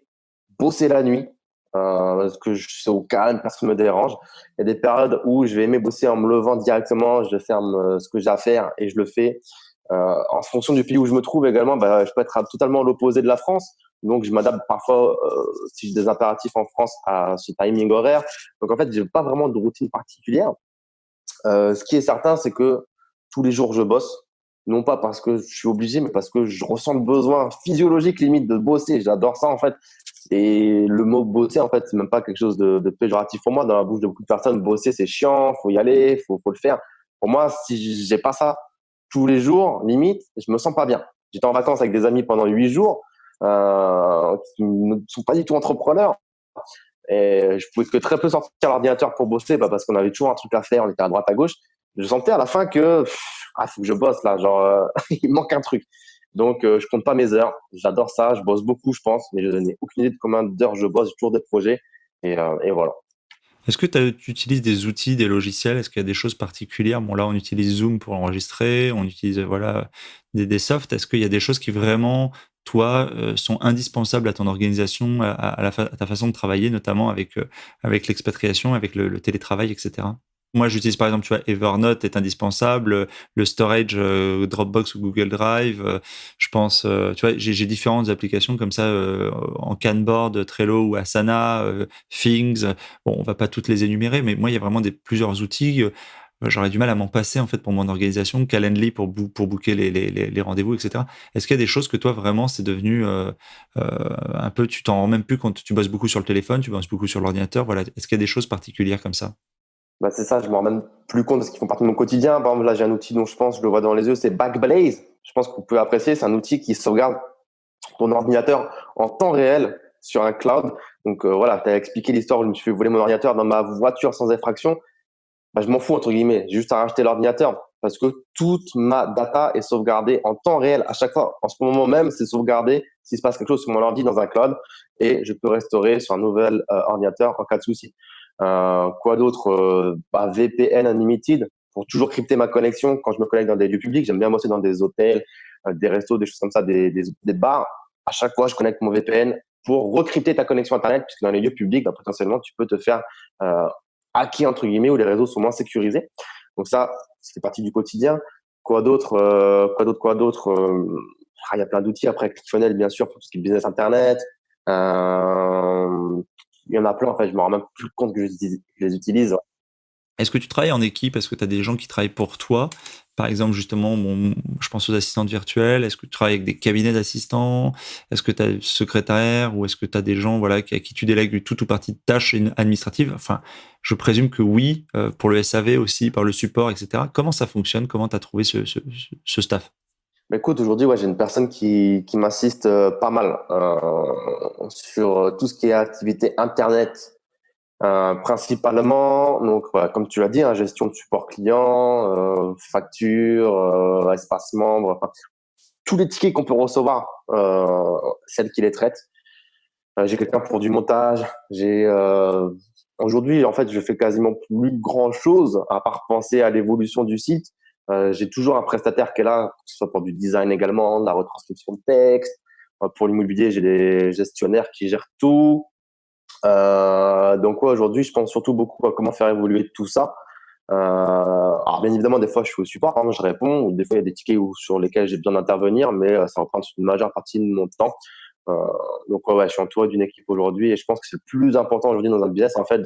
bosser la nuit, parce que je suis au calme, personne ne me dérange. Il y a des périodes où je vais aimer bosser en me levant directement, je ferme ce que j'ai à faire et je le fais. En fonction du pays où je me trouve également, bah, je peux être totalement à l'opposé de la France. Donc, je m'adapte parfois, si j'ai des impératifs en France, à ce timing horaire. Donc, en fait, j'ai pas vraiment de routine particulière. Ce qui est certain, c'est que tous les jours, je bosse. Non pas parce que je suis obligé, mais parce que je ressens le besoin physiologique limite de bosser. J'adore ça, en fait. Et le mot bosser, en fait, c'est même pas quelque chose de péjoratif pour moi. Dans la bouche de beaucoup de personnes, bosser, c'est chiant, faut y aller, faut le faire. Pour moi, si j'ai pas ça tous les jours, limite, je me sens pas bien. J'étais en vacances avec des amis pendant 8 jours, qui ne sont pas du tout entrepreneurs. Et je pouvais que très peu sortir à l'ordinateur pour bosser, bah, parce qu'on avait toujours un truc à faire, on était à droite à gauche. Je sentais à la fin que faut que je bosse là, genre il manque un truc. Donc je compte pas mes heures, j'adore ça, je bosse beaucoup, je pense, mais je n'ai aucune idée de combien d'heures je bosse, j'ai toujours des projets et voilà. Est-ce que tu utilises des outils, des logiciels? Est-ce qu'il y a des choses particulières? Bon, là, on utilise Zoom pour enregistrer, on utilise voilà des softs. Est-ce qu'il y a des choses qui vraiment, toi, sont indispensables à ton organisation, à ta façon de travailler, notamment avec l'expatriation, avec le télétravail, etc. Moi, j'utilise par exemple, tu vois, Evernote est indispensable, le storage Dropbox ou Google Drive. Je pense, tu vois, j'ai différentes applications comme ça en Kanban, Trello ou Asana, Things. Bon, on va pas toutes les énumérer, mais moi, il y a vraiment plusieurs outils. J'aurais du mal à m'en passer en fait pour mon organisation, Calendly pour booker les rendez-vous, etc. Est-ce qu'il y a des choses que toi vraiment c'est devenu un peu, tu t'en rends même plus quand tu bosses beaucoup sur le téléphone, tu bosses beaucoup sur l'ordinateur, voilà. Est-ce qu'il y a des choses particulières comme ça? Bah, c'est ça, je m'en rends même plus compte parce qu'ils font partie de mon quotidien. Par exemple, là, j'ai un outil dont je pense, je le vois dans les yeux, c'est Backblaze. Je pense que vous pouvez apprécier. C'est un outil qui sauvegarde ton ordinateur en temps réel sur un cloud. Donc voilà, tu as expliqué l'histoire où je me suis fait voler mon ordinateur dans ma voiture sans effraction. Bah, je m'en fous, entre guillemets. J'ai juste à racheter l'ordinateur parce que toute ma data est sauvegardée en temps réel. À chaque fois, en ce moment même, c'est sauvegardé s'il se passe quelque chose sur mon ordi dans un cloud et je peux restaurer sur un nouvel ordinateur en cas de souci. Quoi d'autre VPN Unlimited pour toujours crypter ma connexion quand je me connecte dans des lieux publics. J'aime bien bosser dans des hôtels, des restos, des choses comme ça, des bars. À chaque fois, je connecte mon VPN pour recrypter ta connexion Internet, puisque dans les lieux publics, bah, potentiellement, tu peux te faire hacker, entre guillemets, où les réseaux sont moins sécurisés. Donc ça, c'est partie du quotidien. Quoi d'autre Il y a plein d'outils. Après, ClickFunnels, bien sûr, pour tout ce qui est business Internet. Il y en a plein, en fait, je me rends même plus compte que je les utilise. Est-ce que tu travailles en équipe? Est-ce que tu as des gens qui travaillent pour toi? Par exemple, justement, je pense aux assistantes virtuelles. Est-ce que tu travailles avec des cabinets d'assistants? Est-ce que tu as un secrétaire ou est-ce que tu as des gens voilà, à qui tu délègues tout ou partie de tâches administratives? Enfin, je présume que oui, pour le SAV aussi, par le support, etc. Comment ça fonctionne? Comment tu as trouvé ce staff? Mais écoute, aujourd'hui, ouais, j'ai une personne qui m'assiste pas mal sur tout ce qui est activité Internet, principalement. Donc, voilà, comme tu l'as dit, hein, gestion de support client, facture, espace membre, enfin, tous les tickets qu'on peut recevoir, celle qui les traite. J'ai quelqu'un pour du montage. Aujourd'hui, en fait, je fais quasiment plus grand chose à part penser à l'évolution du site. J'ai toujours un prestataire qui est là, que ce soit pour du design également, de la retranscription de texte. Pour l'immobilier, j'ai des gestionnaires qui gèrent tout. Donc ouais, aujourd'hui, je pense surtout beaucoup à comment faire évoluer tout ça. Alors bien évidemment, des fois, je suis au support, hein, je réponds, ou des fois, il y a des tickets sur lesquels j'ai besoin d'intervenir, mais ça reprend une majeure partie de mon temps. Euh, donc ouais, je suis entouré d'une équipe aujourd'hui et je pense que c'est le plus important aujourd'hui dans un business, en fait,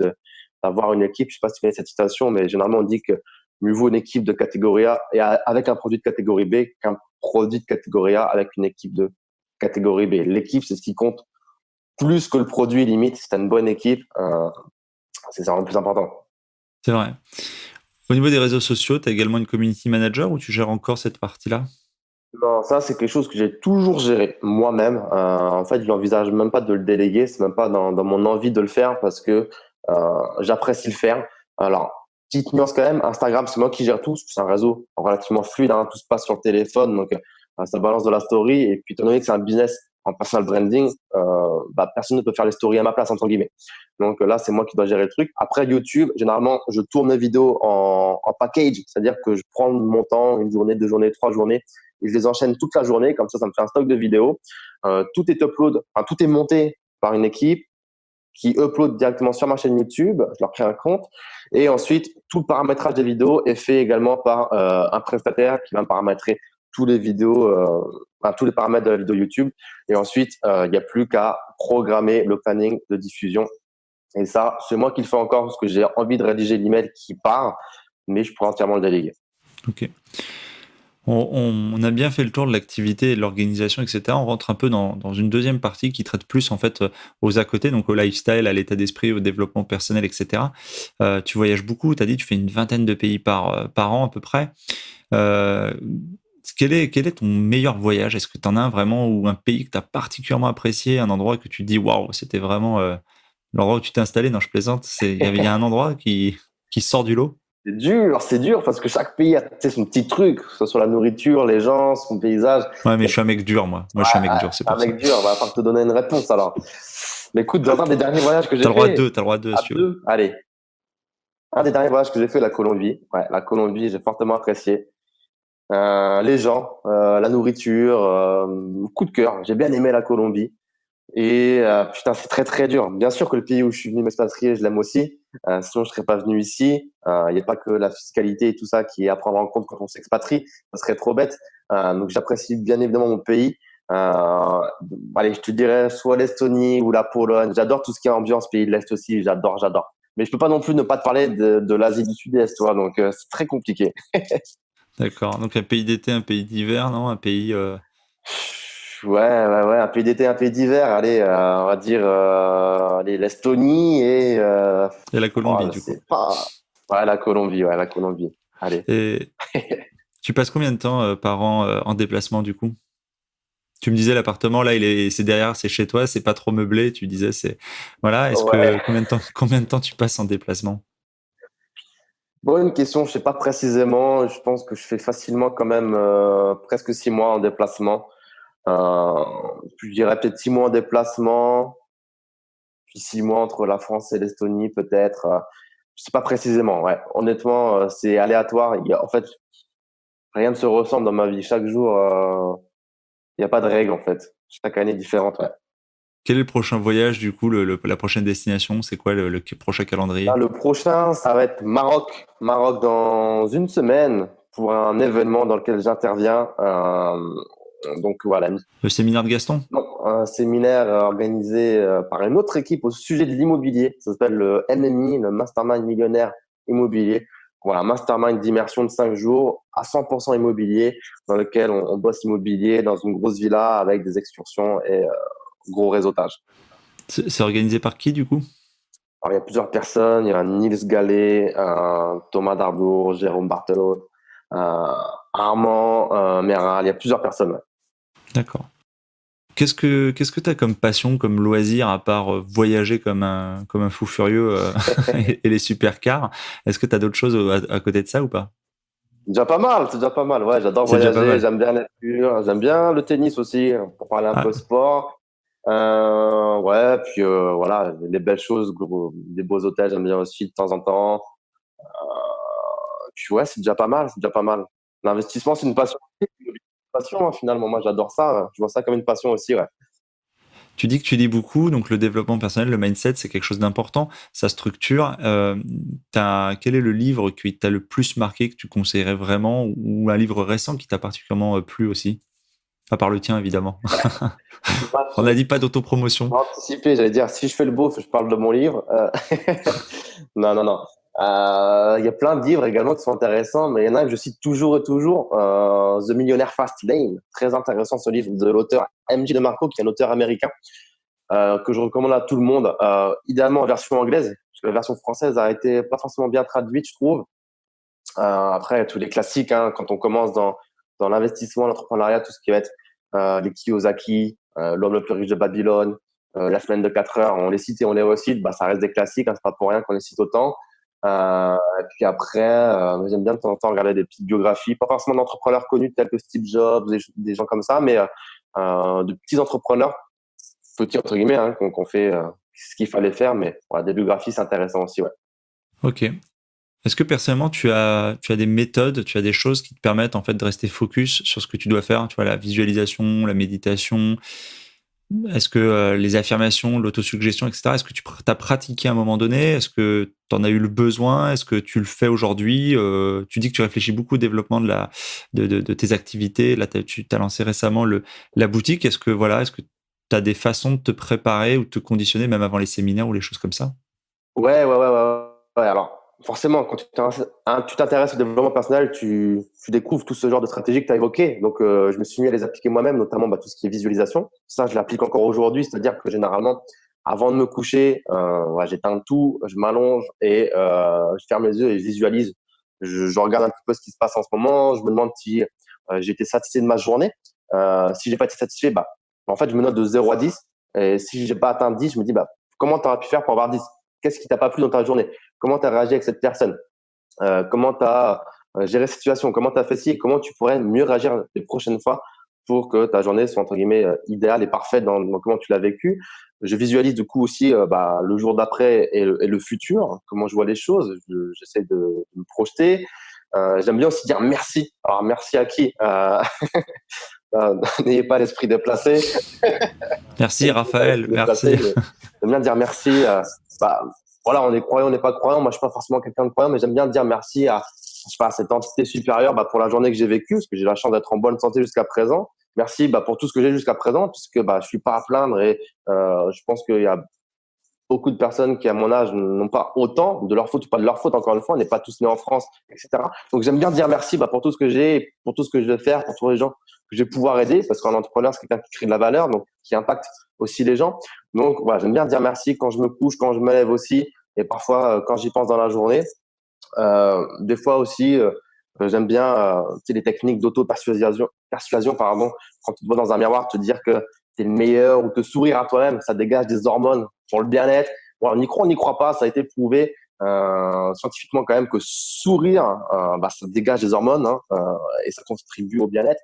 d'avoir une équipe. Je sais pas si tu connais cette citation, mais généralement, on dit que mieux vaut une équipe de catégorie A et avec un produit de catégorie B qu'un produit de catégorie A avec une équipe de catégorie B. L'équipe, c'est ce qui compte plus que le produit, limite. Si tu as une bonne équipe, c'est vraiment le plus important. C'est vrai. Au niveau des réseaux sociaux, tu as également une community manager ou tu gères encore cette partie-là? Non, ça, c'est quelque chose que j'ai toujours géré moi-même. En fait, je n'envisage même pas de le déléguer. C'est même pas dans mon envie de le faire parce que j'apprécie le faire. Alors, petite nuance quand même, Instagram, c'est moi qui gère tout. C'est un réseau relativement fluide, hein, tout se passe sur le téléphone. Donc, ça balance de la story. Et puis, étant donné que c'est un business en personal branding, personne ne peut faire les stories à ma place, entre guillemets. Donc là, c'est moi qui dois gérer le truc. Après, YouTube, généralement, je tourne mes vidéos en package. C'est-à-dire que je prends mon temps, une journée, 2 journées, 3 journées, et je les enchaîne toute la journée. Comme ça me fait un stock de vidéos. Tout est tout est monté par une équipe qui upload directement sur ma chaîne YouTube. Je leur crée un compte. Et ensuite, tout le paramétrage des vidéos est fait également par un prestataire qui va me paramétrer tous les vidéos, tous les paramètres de la vidéo YouTube. Et ensuite, il n'y a plus qu'à programmer le planning de diffusion. Et ça, c'est moi qui le fais encore parce que j'ai envie de rédiger l'email qui part, mais je pourrais entièrement le déléguer. Ok. On a bien fait le tour de l'activité et de l'organisation, etc. On rentre un peu dans une deuxième partie qui traite plus en fait aux à côté, donc au lifestyle, à l'état d'esprit, au développement personnel, etc. Tu voyages beaucoup, tu as dit tu fais une vingtaine de pays par an à peu près. Quel est ton meilleur voyage? Est-ce que tu en as un vraiment ou un pays que tu as particulièrement apprécié, un endroit que tu dis waouh, c'était vraiment l'endroit où tu t'es installé? Non, je plaisante. Il y a un endroit qui sort du lot? C'est dur parce que chaque pays a son petit truc, que ce soit la nourriture, les gens, son paysage. Ouais, mais je suis un mec dur, moi. Moi, je suis un mec dur, c'est Un pour ça. mec dur, va falloir te donner une réponse alors. Mais écoute, dans un des derniers voyages que j'ai T'as le droit de fait, deux, t'as le droit de deux, à si tu veux. deux, allez, un des derniers voyages que j'ai fait, la Colombie. Ouais, la Colombie, j'ai fortement apprécié. Les gens, la nourriture, coup de cœur. J'ai bien aimé la Colombie. Et putain, c'est très très dur. Bien sûr que le pays où je suis venu m'expatrier, je l'aime aussi. Sinon, je serais pas venu ici. Il n'y a pas que la fiscalité et tout ça qui est à prendre en compte quand on s'expatrie. Ça serait trop bête. Donc, j'apprécie bien évidemment mon pays. Allez, je te dirais soit l'Estonie ou la Pologne. J'adore tout ce qui est ambiance pays de l'Est aussi. J'adore, j'adore. Mais je peux pas non plus ne pas te parler de l'Asie du Sud-Est, tu vois. Donc, c'est très compliqué. D'accord. Donc un pays d'été, un pays d'hiver, non? Un pays. Ouais, un pays d'été, un pays d'hiver. Allez, on va dire allez, l'Estonie et Et la Colombie, du coup. c'est pas. Ouais, la Colombie. Allez. Et tu passes combien de temps par an en déplacement, du coup? Tu me disais l'appartement, là, c'est derrière, c'est chez toi, c'est pas trop meublé. Tu disais, c'est. Voilà. Ouais. Combien de temps tu passes en déplacement? Bonne question, je sais pas précisément. Je pense que je fais facilement quand même presque 6 mois en déplacement. Euh, je dirais peut-être 6 mois en déplacement, puis 6 mois entre la France et l'Estonie peut-être. Je sais pas précisément. Ouais, honnêtement, c'est aléatoire. En fait, rien ne se ressemble dans ma vie. Chaque jour, il n'y a pas de règle en fait. Chaque année est différente. Ouais. Quel est le prochain voyage, du coup, la prochaine destination? C'est quoi le prochain Là, calendrier? le prochain, ça va être Maroc. Maroc dans une semaine pour un événement dans lequel j'interviens. Donc voilà, Le séminaire de Gaston? non, un séminaire organisé par une autre équipe au sujet de l'immobilier. Ça s'appelle le MMI, le Mastermind Millionnaire immobilier. Voilà, un mastermind d'immersion de 5 jours à 100% immobilier, dans lequel on bosse immobilier dans une grosse villa avec des excursions et gros réseautage. C'est organisé par qui, du coup? Alors, il y a plusieurs personnes. Il y a Niels Gallet, Thomas Darbourg, Jérôme Barthelot, Armand Méral. Il y a plusieurs personnes. Ouais. D'accord. Qu'est-ce que tu as comme passion, comme loisir, à part voyager comme un fou furieux et les supercars? Est-ce que tu as d'autres choses à côté de ça ou pas? C'est déjà pas mal. Ouais, j'adore C'est déjà pas voyager, mal. j'aime bien la nature, j'aime bien le tennis aussi, pour parler un Ah, peu sport. Ouais, puis voilà, les belles choses, des beaux hôtels, j'aime bien aussi de temps en temps. Puis ouais, c'est déjà pas mal, c'est déjà pas mal. L'investissement, c'est une passion. Une passion, hein, finalement. Moi, j'adore ça. Je vois ça comme une passion aussi, ouais. tu dis que tu lis beaucoup, donc le développement personnel, le mindset, c'est quelque chose d'important. Ça structure. Quel est le livre qui t'a le plus marqué, que tu conseillerais vraiment, ou un livre récent qui t'a particulièrement plu aussi? À part le tien, évidemment. On n'a dit pas d'autopromotion. Anticipé, j'allais dire, si je fais le beauf, je parle de mon livre. Non, non, non. Il y a plein de livres également qui sont intéressants, mais il y en a que je cite toujours et toujours. The Millionaire Fast Lane, très intéressant ce livre de l'auteur M.J. DeMarco, qui est un auteur américain, que je recommande à tout le monde, idéalement en version anglaise, parce que la version française a été pas forcément bien traduite, je trouve. Après, tous les classiques, hein, quand on commence dans l'investissement, l'entrepreneuriat, tout ce qui va être les Kiyosaki, L'homme le plus riche de Babylone, La semaine de 4 heures, on les cite et on les recite, bah, ça reste des classiques, hein, c'est pas pour rien qu'on les cite autant. Et puis après, j'aime bien de temps en temps regarder des petites biographies, pas forcément d'entrepreneurs connus tels que Steve Jobs, des gens comme ça, mais de petits entrepreneurs, petits entre guillemets, hein, qu'on fait ce qu'il fallait faire, mais voilà, des biographies, c'est intéressant aussi, ouais. Ok. Est-ce que personnellement, tu as des méthodes, tu as des choses qui te permettent en fait de rester focus sur ce que tu dois faire? Tu vois, la visualisation, la méditation. Est-ce que les affirmations, l'autosuggestion, etc., est-ce que tu as pratiqué à un moment donné? Est-ce que tu en as eu le besoin? Est-ce que tu le fais aujourd'hui? Tu dis que tu réfléchis beaucoup au développement de tes activités. Là, tu as lancé récemment la boutique. Est-ce que tu as des façons de te préparer ou de te conditionner, même avant les séminaires ou les choses comme ça? Ouais. Alors, forcément, quand tu t'intéresses au développement personnel, tu découvres tout ce genre de stratégies que tu as évoquées. Donc, je me suis mis à les appliquer moi-même, notamment bah, tout ce qui est visualisation. Ça, je l'applique encore aujourd'hui, c'est-à-dire que généralement, avant de me coucher, ouais, j'éteins tout, je m'allonge et je ferme les yeux et je visualise. Je regarde un petit peu ce qui se passe en ce moment. Je me demande si j'ai été satisfait de ma journée. Si j'ai pas été satisfait, bah, en fait, je me note de 0 à 10. Et si j'ai pas atteint 10, je me dis, bah, comment tu aurais pu faire pour avoir 10? Qu'est-ce qui t'a pas plu dans ta journée? Comment tu as réagi avec cette personne? Comment tu as géré cette situation? Comment tu as fait ci? Et comment tu pourrais mieux réagir les prochaines fois pour que ta journée soit entre guillemets idéale et parfaite dans comment tu l'as vécu? Je visualise du coup aussi bah, le jour d'après et le futur, comment je vois les choses. J'essaie de me projeter. J'aime bien aussi dire merci. Alors merci à qui? N'ayez pas l'esprit déplacé. Merci N'ayez pas Raphaël, l'esprit merci. déplacé, mais j'aime bien dire merci. Bah, voilà, on est croyant, on n'est pas croyant. Moi, je suis pas forcément quelqu'un de croyant, mais j'aime bien dire merci à, je sais pas, à cette entité supérieure bah, pour la journée que j'ai vécue, parce que j'ai la chance d'être en bonne santé jusqu'à présent. Merci bah, pour tout ce que j'ai jusqu'à présent, puisque bah, je suis pas à plaindre et je pense qu'il y a beaucoup de personnes qui, à mon âge, n'ont pas autant, de leur faute ou pas de leur faute, encore une fois, on n'est pas tous nés en France, etc. Donc, j'aime bien dire merci bah, pour tout ce que j'ai, pour tout ce que je vais faire, pour tous les gens que je vais pouvoir aider, parce qu'un entrepreneur, c'est quelqu'un qui crée de la valeur, donc qui impacte aussi les gens. Donc, voilà, j'aime bien dire merci quand je me couche, quand je me lève aussi, et parfois quand j'y pense dans la journée. Des fois aussi, j'aime bien tu sais, les techniques d'auto-persuasion, pardon, quand tu te vois dans un miroir, te dire que tu es le meilleur ou te sourire à toi-même, ça dégage des hormones pour le bien-être. Bon, on n'y croit pas, ça a été prouvé scientifiquement quand même que sourire, bah, ça dégage des hormones hein, et ça contribue au bien-être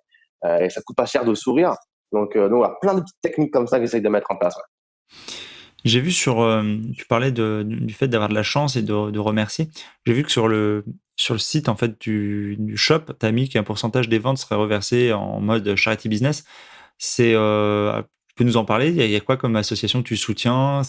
et ça coûte pas cher de sourire. Donc voilà, plein de petites techniques comme ça que j'essaie de mettre en place. Ouais. J'ai vu tu parlais du fait d'avoir de la chance et de remercier. J'ai vu que sur le site en fait du shop, tu as mis qu'un pourcentage des ventes serait reversé en mode charity business. Tu peux nous en parler? Il y a quoi comme association que tu soutiens?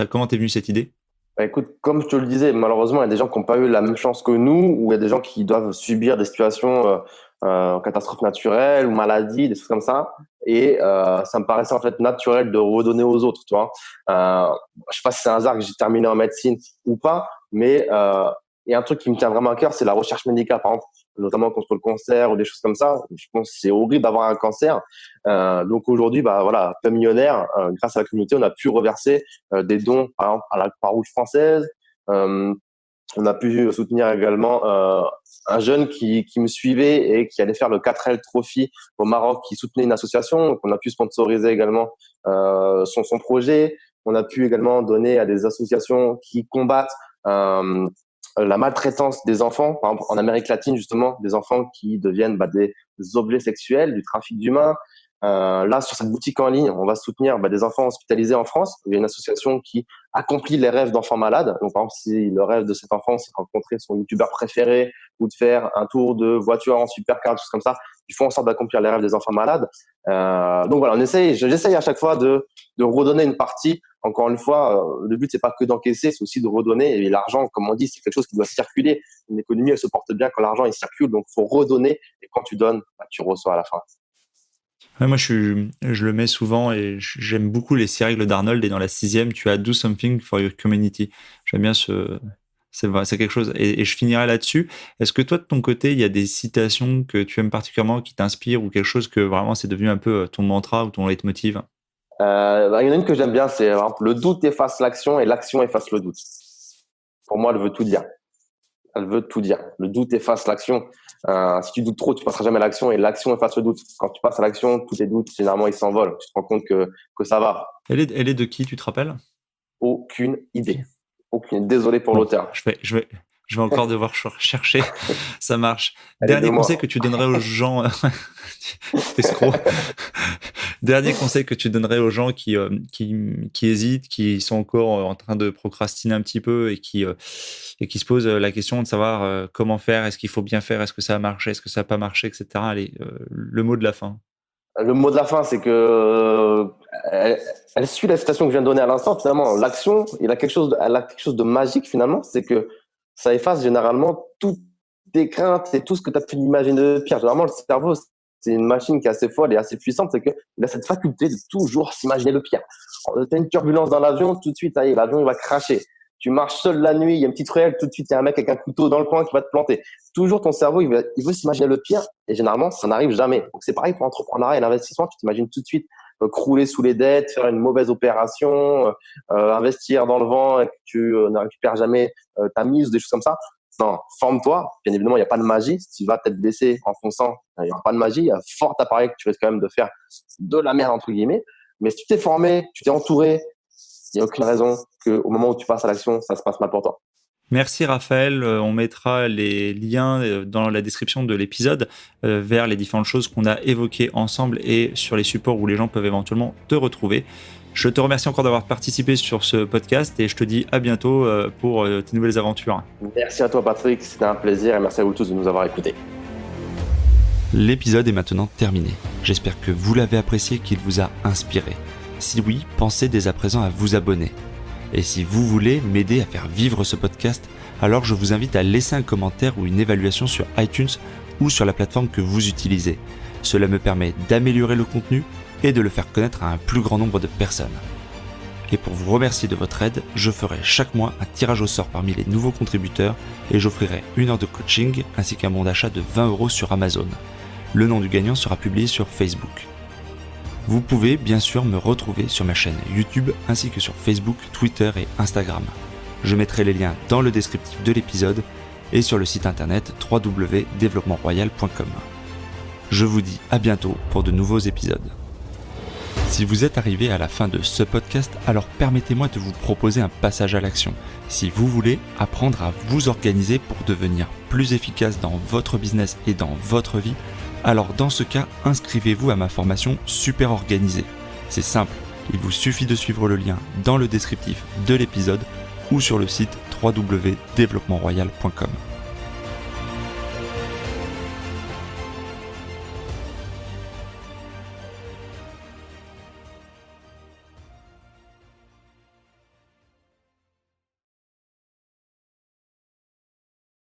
Comment t'es venu cette idée? Bah, écoute, comme je te le disais, malheureusement, il y a des gens qui n'ont pas eu la même chance que nous, ou il y a des gens qui doivent subir des situations catastrophes naturelles ou maladies, des choses comme ça. Et ça me paraissait en fait naturel de redonner aux autres, tu vois. Je sais pas si c'est un hasard que j'ai terminé en médecine ou pas, mais Et un truc qui me tient vraiment à cœur, c'est la recherche médicale, par exemple, notamment contre le cancer ou des choses comme ça. Je pense que c'est horrible d'avoir un cancer. Donc aujourd'hui, voilà, peu millionnaire, grâce à la communauté, on a pu reverser des dons, par exemple, à la Croix-Rouge française. On a pu soutenir également un jeune qui me suivait et qui allait faire le 4L Trophy au Maroc, qui soutenait une association. Donc on a pu sponsoriser également son projet. On a pu également donner à des associations qui combattent la maltraitance des enfants, par exemple en Amérique latine justement, des enfants qui deviennent des objets sexuels, du trafic d'humains. Là, sur cette boutique en ligne, on va soutenir des enfants hospitalisés en France. Il y a une association qui accomplit les rêves d'enfants malades. Donc, par exemple, si le rêve de cet enfant, c'est de rencontrer son youtubeur préféré ou de faire un tour de voiture en supercar, des choses comme ça, ils font en sorte d'accomplir les rêves des enfants malades. Donc voilà, j'essaye à chaque fois de redonner une partie. Encore une fois, le but, c'est pas que d'encaisser, c'est aussi de redonner. Et l'argent, comme on dit, c'est quelque chose qui doit circuler. Une économie, elle se porte bien quand l'argent il circule. Donc, faut redonner. Et quand tu donnes, tu reçois à la fin. Ouais, moi, je le mets souvent et j'aime beaucoup les 6 règles d'Arnold. Et dans la 6e, tu as Do something for your community. J'aime bien c'est quelque chose. Et je finirai là-dessus. Est-ce que toi, de ton côté, il y a des citations que tu aimes particulièrement, qui t'inspirent ou quelque chose que vraiment c'est devenu un peu ton mantra ou ton leitmotiv? Il y en a une que j'aime bien, c'est par exemple, le doute efface l'action et l'action efface le doute. Pour moi, elle veut tout dire. Elle veut tout dire. Le doute efface l'action. Si tu doutes trop, tu passeras jamais à l'action et l'action efface le doute. Quand tu passes à l'action, tous tes doutes, généralement, ils s'envolent. Tu te rends compte que ça va. Elle est de qui, tu te rappelles? Aucune idée. Aucune. Désolé pour l'auteur. Je vais encore devoir chercher. Ça marche. Dernier conseil que tu donnerais aux gens. Escroc. Dernier conseil que tu donnerais aux gens qui hésitent, qui sont encore en train de procrastiner un petit peu et qui se posent la question de savoir comment faire, est-ce qu'il faut bien faire, est-ce que ça a marché, est-ce que ça n'a pas marché, etc. Allez, le mot de la fin. Le mot de la fin, c'est que elle suit la citation que je viens de donner à l'instant. Finalement, l'action, elle a quelque chose de magique finalement, c'est que ça efface généralement toutes tes craintes et tout ce que tu as pu imaginer de pire. Généralement, le cerveau, c'est une machine qui est assez folle et assez puissante, c'est qu'il a cette faculté de toujours s'imaginer le pire. Tu as une turbulence dans l'avion, tout de suite, l'avion il va cracher. Tu marches seul la nuit, il y a une petite ruelle, tout de suite, il y a un mec avec un couteau dans le coin qui va te planter. Toujours, ton cerveau, il veut s'imaginer le pire et généralement, ça n'arrive jamais. Donc, c'est pareil pour l'entrepreneuriat et l'investissement. Tu t'imagines tout de suite crouler sous les dettes, faire une mauvaise opération, investir dans le vent et que tu ne récupères jamais ta mise ou des choses comme ça. Non, forme-toi. Bien évidemment, il n'y a pas de magie. Si tu vas peut-être baisser en fonçant, il n'y aura pas de magie. Il y a fort à parier que tu risques quand même de faire de la merde, entre guillemets. Mais si tu t'es formé, tu t'es entouré, il n'y a aucune raison qu'au moment où tu passes à l'action, ça se passe mal pour toi. Merci Raphaël, on mettra les liens dans la description de l'épisode vers les différentes choses qu'on a évoquées ensemble et sur les supports où les gens peuvent éventuellement te retrouver. Je te remercie encore d'avoir participé sur ce podcast et je te dis à bientôt pour tes nouvelles aventures. Merci à toi Patrick, c'était un plaisir et merci à vous tous de nous avoir écoutés. L'épisode est maintenant terminé. J'espère que vous l'avez apprécié, qu'il vous a inspiré. Si oui, pensez dès à présent à vous abonner. Et si vous voulez m'aider à faire vivre ce podcast, alors je vous invite à laisser un commentaire ou une évaluation sur iTunes ou sur la plateforme que vous utilisez. Cela me permet d'améliorer le contenu et de le faire connaître à un plus grand nombre de personnes. Et pour vous remercier de votre aide, je ferai chaque mois un tirage au sort parmi les nouveaux contributeurs et j'offrirai 1 heure de coaching ainsi qu'un bon d'achat de 20 € sur Amazon. Le nom du gagnant sera publié sur Facebook. Vous pouvez bien sûr me retrouver sur ma chaîne YouTube ainsi que sur Facebook, Twitter et Instagram. Je mettrai les liens dans le descriptif de l'épisode et sur le site internet www.developpementroyal.com. Je vous dis à bientôt pour de nouveaux épisodes. Si vous êtes arrivé à la fin de ce podcast, alors permettez-moi de vous proposer un passage à l'action. Si vous voulez apprendre à vous organiser pour devenir plus efficace dans votre business et dans votre vie, alors dans ce cas, inscrivez-vous à ma formation Super Organisé. C'est simple, il vous suffit de suivre le lien dans le descriptif de l'épisode ou sur le site www.developpementroyal.com.